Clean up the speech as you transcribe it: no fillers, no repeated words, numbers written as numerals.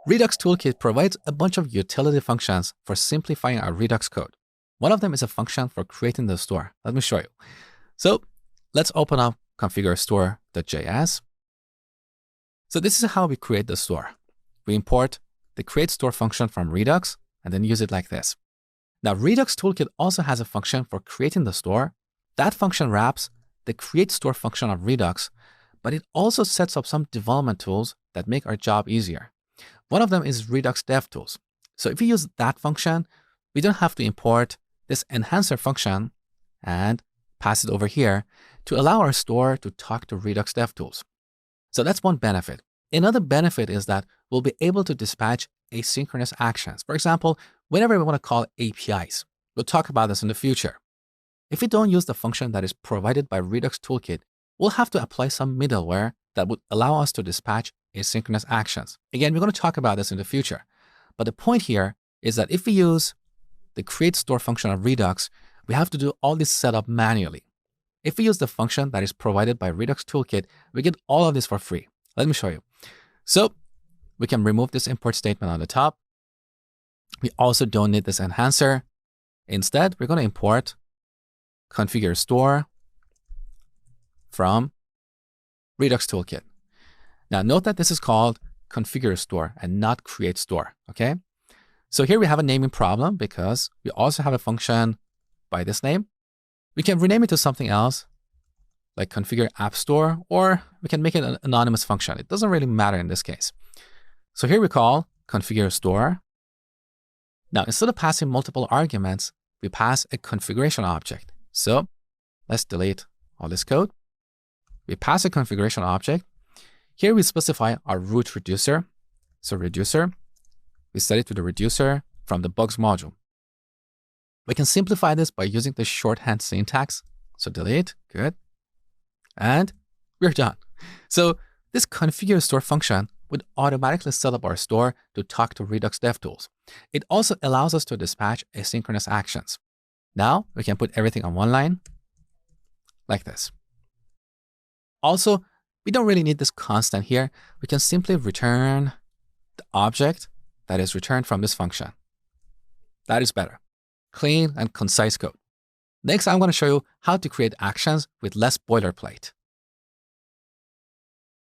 Redux Toolkit provides a bunch of utility functions for simplifying our Redux code. One of them is a function for creating the store. Let me show you. So let's open up configure store.js. So this is how we create the store. We import the create store function from Redux and then use it like this. Now, Redux Toolkit also has a function for creating the store. That function wraps the create store function of Redux, but it also sets up some development tools that make our job easier. One of them is Redux Dev Tools. So if we use that function, we don't have to import this enhancer function and pass it over here to allow our store to talk to Redux Dev Tools. So that's one benefit. Another benefit is that we'll be able to dispatch asynchronous actions. For example, whenever we want to call APIs, we'll talk about this in the future. If we don't use the function that is provided by Redux Toolkit, we'll have to apply some middleware that would allow us to dispatch asynchronous actions. Again, we're going to talk about this in the future. But the point here is that if we use the create store function of Redux, we have to do all this setup manually. If we use the function that is provided by Redux Toolkit, we get all of this for free. Let me show you. So we can remove this import statement on the top. We also don't need this enhancer. Instead, we're going to import configure store from Redux Toolkit. Now note that this is called configure store and not create store, okay? So here we have a naming problem because we also have a function by this name. We can rename it to something else like configure app store, or we can make it an anonymous function. It doesn't really matter in this case. So here we call configure store. Now, instead of passing multiple arguments, we pass a configuration object. So let's delete all this code. We pass a configuration object. Here we specify our root reducer. So reducer, we set it to the reducer from the bugs module. We can simplify this by using the shorthand syntax. So delete, good. And we're done. So this configure store function would automatically set up our store to talk to Redux DevTools. It also allows us to dispatch asynchronous actions. Now we can put everything on one line like this. Also, we don't really need this constant here. We can simply return the object that is returned from this function. That is better. Clean and concise code. Next, I'm going to show you how to create actions with less boilerplate.